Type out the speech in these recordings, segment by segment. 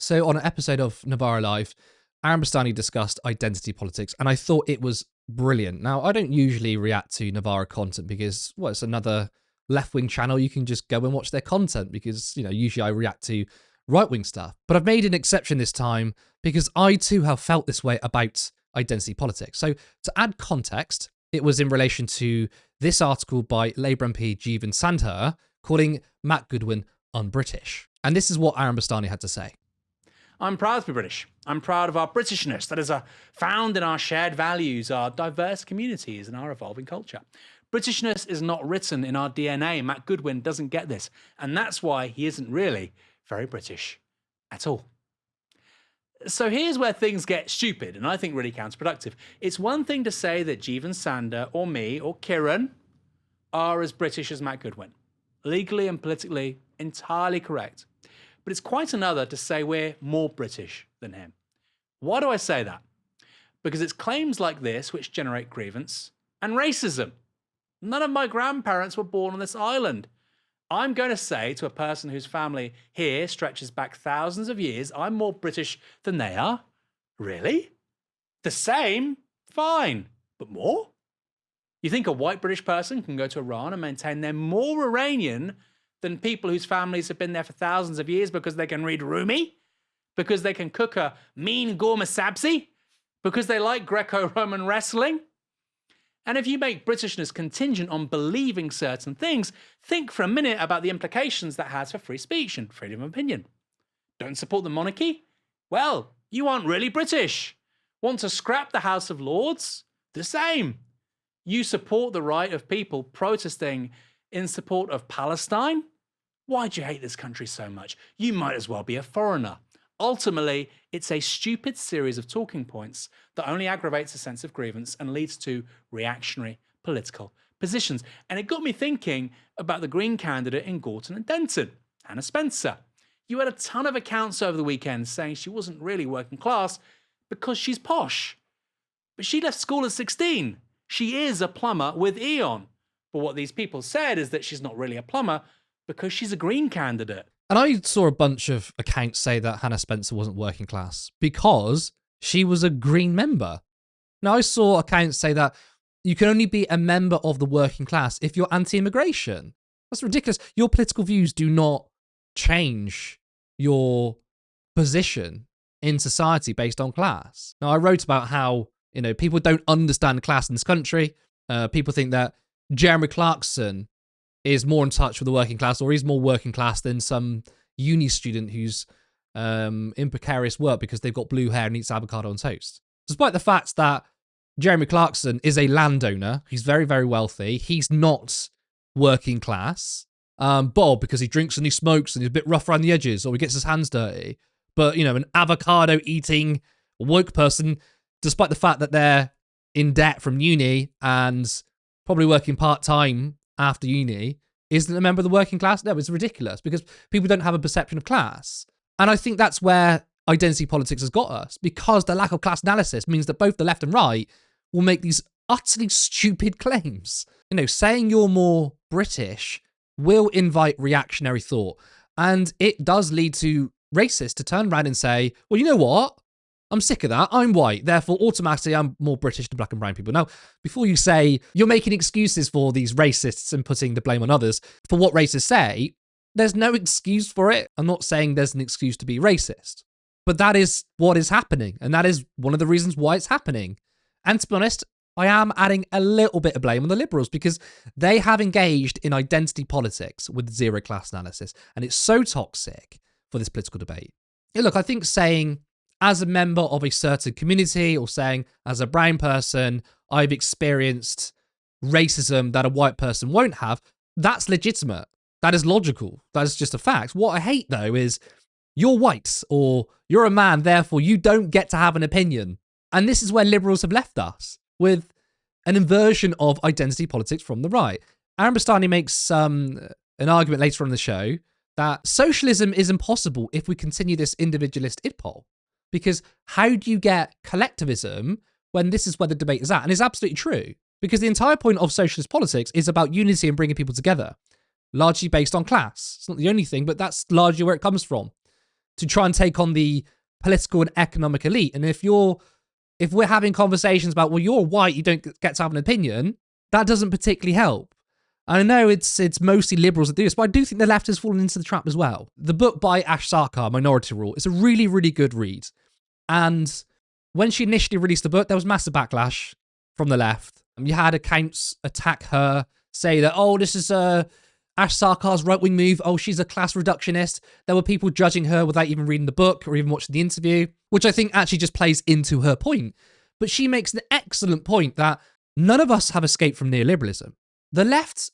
So on an episode of Navarra Live, Aaron Bastani discussed identity politics, and I thought it was brilliant. Now, I don't usually react to Navarra content because, well, it's another left-wing channel. You can just go and watch their content because, usually I react to right-wing stuff. But I've made an exception this time because I too have felt this way about identity politics. So to add context, it was in relation to this article by Labour MP Jeevan Sandher calling Matt Goodwin un-British. And this is what Aaron Bastani had to say. I'm proud to be British. I'm proud of our Britishness that is found in our shared values, our diverse communities, and our evolving culture. Britishness is not written in our DNA. Matt Goodwin doesn't get this, and that's why he isn't really very British at all. So here's where things get stupid, and I think really counterproductive. It's one thing to say that Jeevan Sandher or me or Kieran are as British as Matt Goodwin. Legally and politically, entirely correct. But it's quite another to say we're more British than him. Why do I say that? Because it's claims like this which generate grievance and racism. None of my grandparents were born on this island. I'm going to say to a person whose family here stretches back thousands of years, I'm more British than they are. Really? The same? Fine. But more? You think a white British person can go to Iran and maintain they're more Iranian than people whose families have been there for thousands of years because they can read Rumi? Because they can cook a mean gourmet sabzi? Because they like Greco-Roman wrestling? And if you make Britishness contingent on believing certain things, think for a minute about the implications that has for free speech and freedom of opinion. Don't support the monarchy? Well, you aren't really British. Want to scrap the House of Lords? The same. You support the right of people protesting in support of Palestine? Why do you hate this country so much? You might as well be a foreigner. Ultimately, it's a stupid series of talking points that only aggravates a sense of grievance and leads to reactionary political positions. And it got me thinking about the Green candidate in Gorton and Denton, Hannah Spencer. You had a ton of accounts over the weekend saying she wasn't really working class because she's posh. But she left school at 16. She is a plumber with Eon. But what these people said is that she's not really a plumber because she's a Green candidate. And I saw a bunch of accounts say that Hannah Spencer wasn't working class because she was a Green member. Now, I saw accounts say that you can only be a member of the working class if you're anti-immigration. That's ridiculous. Your political views do not change your position in society based on class. Now, I wrote about how, people don't understand class in this country. People think that Jeremy Clarkson is more in touch with the working class, or he's more working class than some uni student who's in precarious work because they've got blue hair and eats avocado on toast. Despite the fact that Jeremy Clarkson is a landowner, he's very, very wealthy, he's not working class, but because he drinks and he smokes and he's a bit rough around the edges or he gets his hands dirty. But, an avocado-eating woke person, despite the fact that they're in debt from uni and probably working part-time after uni, isn't a member of the working class? No, it's ridiculous because people don't have a perception of class. And I think that's where identity politics has got us, because the lack of class analysis means that both the left and right will make these utterly stupid claims. Saying you're more British will invite reactionary thought. And it does lead to racists to turn around and say, well, you know what? I'm sick of that. I'm white. Therefore, automatically, I'm more British than black and brown people. Now, before you say you're making excuses for these racists and putting the blame on others for what racists say, there's no excuse for it. I'm not saying there's an excuse to be racist, but that is what is happening. And that is one of the reasons why it's happening. And to be honest, I am adding a little bit of blame on the Liberals because they have engaged in identity politics with zero class analysis. And it's so toxic for this political debate. Look, I think saying, as a member of a certain community, or saying, as a brown person, I've experienced racism that a white person won't have, that's legitimate. That is logical. That is just a fact. What I hate, though, is you're white, or you're a man, therefore you don't get to have an opinion. And this is where Liberals have left us, with an inversion of identity politics from the right. Aaron Bastani makes an argument later on in the show that socialism is impossible if we continue this individualist idpol. Because how do you get collectivism when this is where the debate is at? And it's absolutely true. Because the entire point of socialist politics is about unity and bringing people together, largely based on class. It's not the only thing, but that's largely where it comes from. to try and take on the political and economic elite. And if we're having conversations about, well, you're white, you don't get to have an opinion, that doesn't particularly help. I know it's mostly liberals that do this, but I do think the left has fallen into the trap as well. The book by Ash Sarkar, Minority Rule, is a really, really good read. And when she initially released the book, there was massive backlash from the left. You had accounts attack her, say that, oh, this is Ash Sarkar's right-wing move. Oh, she's a class reductionist. There were people judging her without even reading the book or even watching the interview, which I think actually just plays into her point. But she makes an excellent point that none of us have escaped from neoliberalism. The left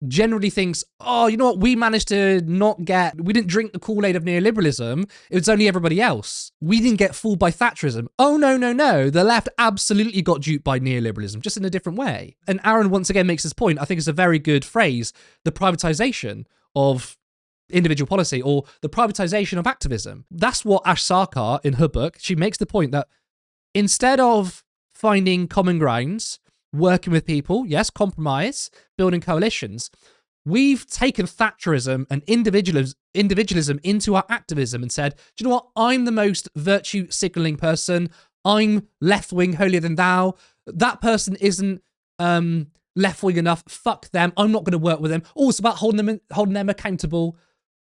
generally thinks, oh, you know what, we didn't drink the Kool-Aid of neoliberalism, it was only everybody else. We didn't get fooled by Thatcherism. Oh, no. The left absolutely got duped by neoliberalism, just in a different way. And Aaron once again makes this point, I think it's a very good phrase, the privatization of individual policy or the privatization of activism. That's what Ash Sarkar, in her book, she makes the point that instead of finding common grounds, working with people, yes, compromise, building coalitions, we've taken Thatcherism and individualism into our activism and said, do you know what? I'm the most virtue signaling person. I'm left-wing, holier than thou. That person isn't left-wing enough. Fuck them. I'm not going to work with them. Oh, it's about holding them accountable.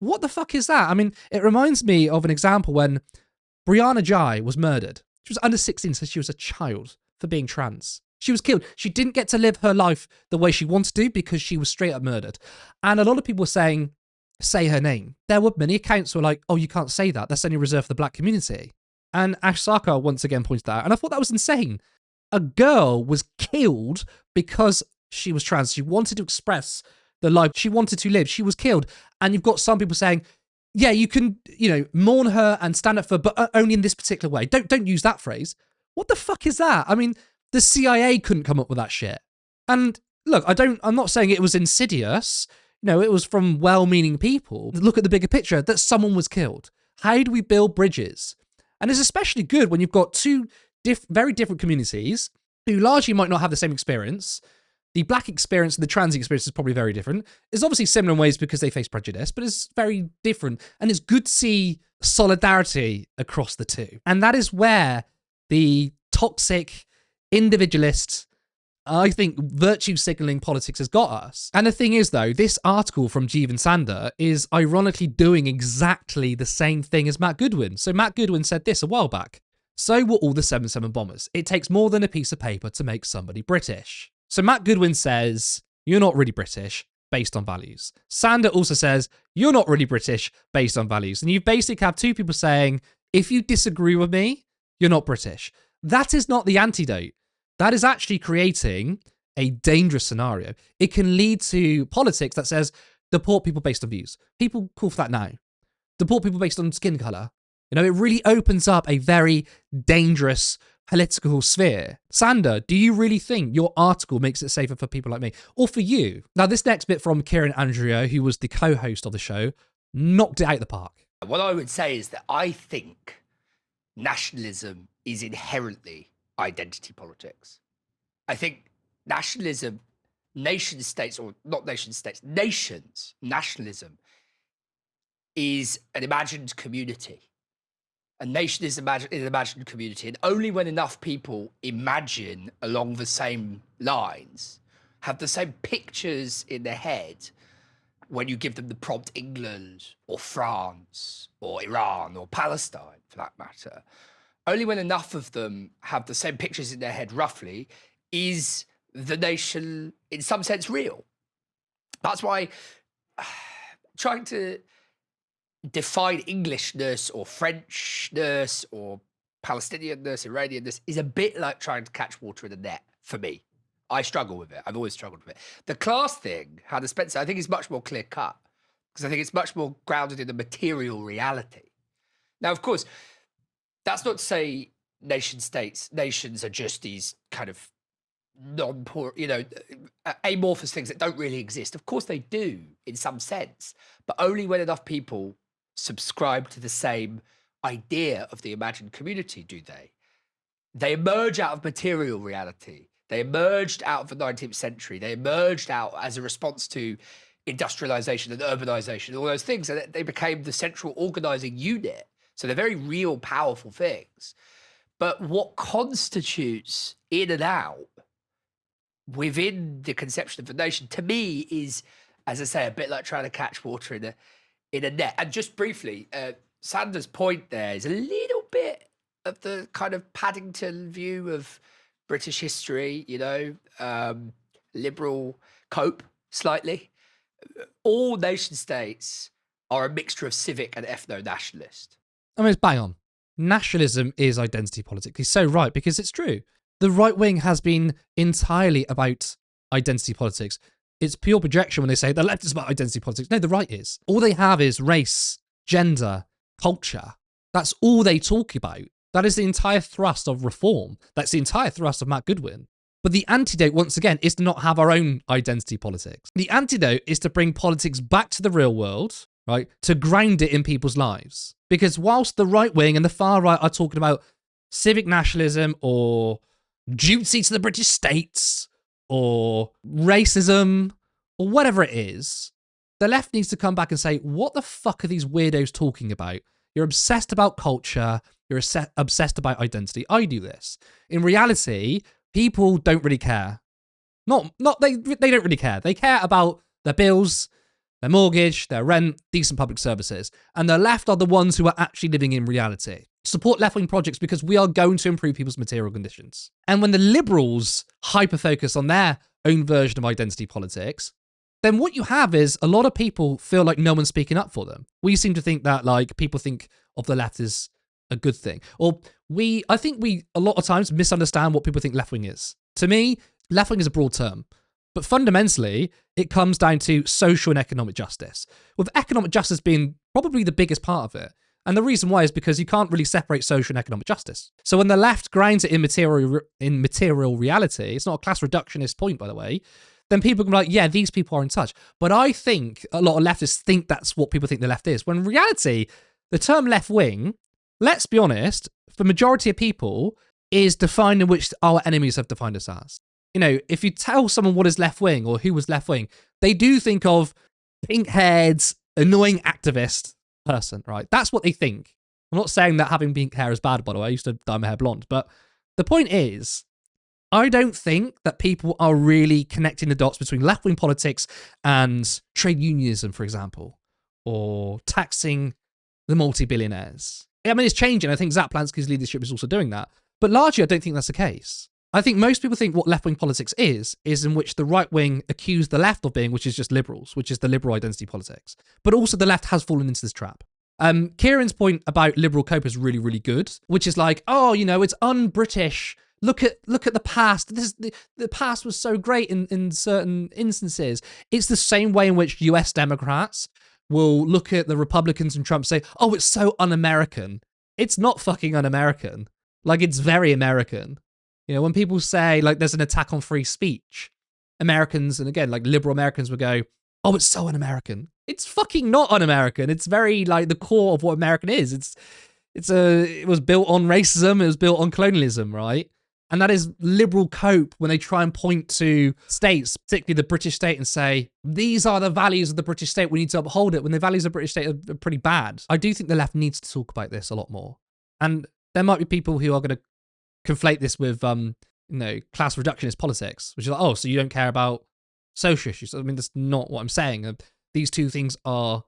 What the fuck is that? I mean, it reminds me of an example when Brianna Ghey was murdered. She was under 16, so she was a child, for being trans. She was killed. She didn't get to live her life the way she wanted to because she was straight up murdered. And a lot of people were saying, say her name. There were many accounts who were like, oh, you can't say that. That's only reserved for the black community. And Ash Sarkar once again pointed that out. And I thought that was insane. A girl was killed because she was trans. She wanted to express the life she wanted to live. She was killed. And you've got some people saying, yeah, you can, mourn her and stand up for her, but only in this particular way. Don't use that phrase. What the fuck is that? I mean, the CIA couldn't come up with that shit. And look, I'm not saying it was insidious. It was from well-meaning people. Look at the bigger picture, that someone was killed. How do we build bridges? And it's especially good when you've got two very different communities who largely might not have the same experience. The black experience and the trans experience is probably very different. It's obviously similar in ways because they face prejudice, but it's very different. And it's good to see solidarity across the two. And that is where the toxic, individualist, I think, virtue signaling politics has got us. And the thing is, though, this article from Jeevan Sander is ironically doing exactly the same thing as Matt Goodwin. So Matt Goodwin said this a while back. So were all the 7/7 bombers. It takes more than a piece of paper to make somebody British. So Matt Goodwin says, you're not really British based on values. Sander also says, you're not really British based on values. And you basically have two people saying, if you disagree with me, you're not British. That is not the antidote. That is actually creating a dangerous scenario. It can lead to politics that says, deport people based on views. People call for that now. Deport people based on skin colour. It really opens up a very dangerous political sphere. Sander, do you really think your article makes it safer for people like me? Or for you? Now, this next bit from Kieran Andrea, who was the co-host of the show, knocked it out of the park. What I would say is that I think nationalism is inherently identity politics. I think nationalism, nation states, or not nation states, nations, nationalism is an imagined community. A nation is an imagined community, and only when enough people imagine along the same lines, have the same pictures in their head, when you give them the prompt England or France or Iran or Palestine, for that matter, only when enough of them have the same pictures in their head roughly is the nation in some sense real. That's why trying to define Englishness or Frenchness or Palestinianness, Iranianness is a bit like trying to catch water in a net for me. I struggle with it. I've always struggled with it. The class thing, Hannah Spencer, I think is much more clear cut because I think it's much more grounded in the material reality. Now, of course, that's not to say nations are just these kind of non-poor, amorphous things that don't really exist. Of course they do in some sense, but only when enough people subscribe to the same idea of the imagined community do they. They emerge out of material reality. They emerged out of the 19th century. They emerged out as a response to industrialization and urbanization, all those things, and they became the central organizing unit. So they're very real, powerful things. But what constitutes in and out within the conception of the nation, to me, is, as I say, a bit like trying to catch water in a net. And just briefly, Sanders' point there is a little bit of the kind of Paddington view of British history, liberal cope slightly. All nation states are a mixture of civic and ethno-nationalist. I mean, it's bang on. Nationalism is identity politics. He's so right, because it's true. The right wing has been entirely about identity politics. It's pure projection when they say the left is about identity politics. No, the right is. All they have is race, gender, culture. That's all they talk about. That is the entire thrust of reform. That's the entire thrust of Matt Goodwin. But the antidote, once again, is to not have our own identity politics. The antidote is to bring politics back to the real world, right? To ground it in people's lives. Because whilst the right wing and the far right are talking about civic nationalism or duty to the British states or racism or whatever it is, the left needs to come back and say, what the fuck are these weirdos talking about? You're obsessed about culture. You're obsessed about identity. I do this. In reality, people don't really care. They don't really care. They care about their bills, their mortgage, their rent, decent public services. And the left are the ones who are actually living in reality. Support left-wing projects because we are going to improve people's material conditions. And when the liberals hyper-focus on their own version of identity politics, then what you have is a lot of people feel like no one's speaking up for them. We seem to think that, like, people think of the left as a good thing. Or I think we a lot of times misunderstand what people think left-wing is. To me, left-wing is a broad term. But fundamentally, it comes down to social and economic justice, with economic justice being probably the biggest part of it. And the reason why is because you can't really separate social and economic justice. So when the left grinds it in material reality, it's not a class reductionist point, by the way, then people can be like, yeah, these people are in touch. But I think a lot of leftists think that's what people think the left is. When in reality, the term left-wing, let's be honest, for the majority of people, is defined in which our enemies have defined us as. If you tell someone what is left-wing or who was left-wing, they do think of pink-haired, annoying activist person, right? That's what they think. I'm not saying that having pink hair is bad, by the way. I used to dye my hair blonde. But the point is, I don't think that people are really connecting the dots between left-wing politics and trade unionism, for example, or taxing the multi-billionaires. I mean, it's changing. I think Zach Plansky's leadership is also doing that. But largely, I don't think that's the case. I think most people think what left-wing politics is in which the right wing accuse the left of being, which is just liberals, which is the liberal identity politics. But also the left has fallen into this trap. Kieran's point about liberal cope is really, really good, which is like, it's un-British. Look at the past. The past was so great in certain instances. It's the same way in which US Democrats will look at the Republicans and Trump and say, oh, it's so un-American. It's not fucking un-American. Like, it's very American. When people say, like, there's an attack on free speech, Americans, and again, like, liberal Americans would go, oh, it's so un-American. It's fucking not un-American. It's very, like, the core of what American is. It was built on racism. It was built on colonialism, right? And that is liberal cope when they try and point to states, particularly the British state, and say, these are the values of the British state. We need to uphold it, when the values of the British state are pretty bad. I do think the left needs to talk about this a lot more. And there might be people who are going to conflate this with, class reductionist politics, which is like, oh, so you don't care about social issues. I mean, that's not what I'm saying. These two things are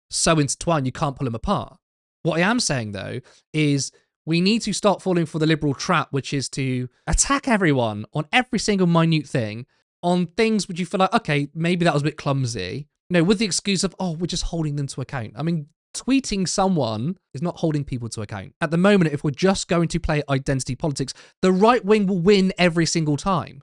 so intertwined, you can't pull them apart. What I am saying, though, is we need to start falling for the liberal trap, which is to attack everyone on every single minute thing, on things which you feel like, okay, maybe that was a bit clumsy, with the excuse of, oh, we're just holding them to account. I mean, tweeting someone is not holding people to account. At the moment, if we're just going to play identity politics, the right wing will win every single time.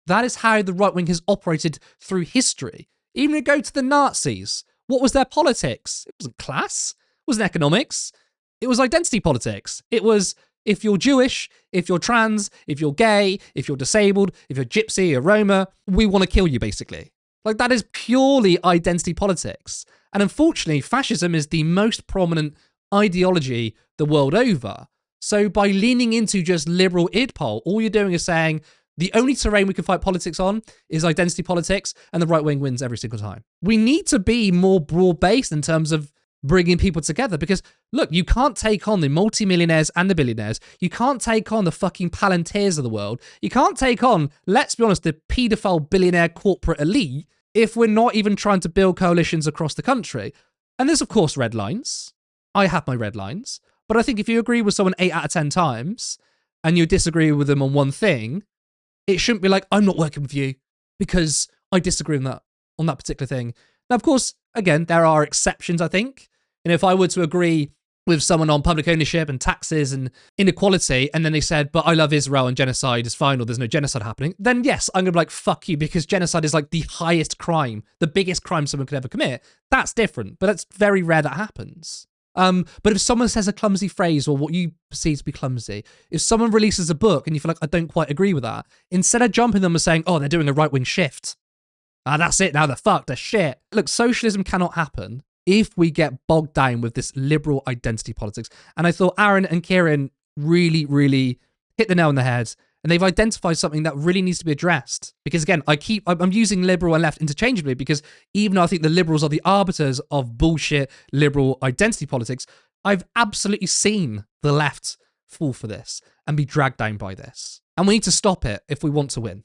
That is how the right wing has operated through history. Even to go to the Nazis, what was their politics? It wasn't class. It wasn't economics. It was identity politics. It was, if you're Jewish, if you're trans, if you're gay, if you're disabled, if you're gypsy or Roma, we want to kill you, basically. Like, that is purely identity politics. And unfortunately, fascism is the most prominent ideology the world over. So by leaning into just liberal id pol, all you're doing is saying, The only terrain we can fight politics on is identity politics, and the right wing wins every single time. We need to be more broad-based in terms of bringing people together because, look, you can't take on the multimillionaires and the billionaires. You can't take on the fucking Palantirs of the world. You can't take on, let's be honest, the paedophile billionaire corporate elite if we're not even trying to build coalitions across the country. And there's, of course, red lines. I have my red lines. But I think if you agree with someone 8 out of 10 times and you disagree with them on one thing, it shouldn't be like, I'm not working with you because I disagree on that particular thing. Now, of course, again, there are exceptions, I think. And if I were to agree with someone on public ownership and taxes and inequality, and then they said, but I love Israel and genocide is fine, or there's no genocide happening, then yes, I'm going to be like, fuck you, because genocide is like the highest crime, the biggest crime someone could ever commit. That's different, but it's very rare that happens. But if someone says a clumsy phrase or what you perceive to be clumsy, if someone releases a book and you feel like, I don't quite agree with that, instead of jumping them and saying, oh, they're doing a right-wing shift. That's it, now they're fucked, they're shit. Look, socialism cannot happen if we get bogged down with this liberal identity politics. And I thought Aaron and Kieran really, really hit the nail on the head. And they've identified something that really needs to be addressed. Because again, I'm using liberal and left interchangeably because even though I think the liberals are the arbiters of bullshit liberal identity politics, I've absolutely seen the left fall for this and be dragged down by this. And we need to stop it if we want to win.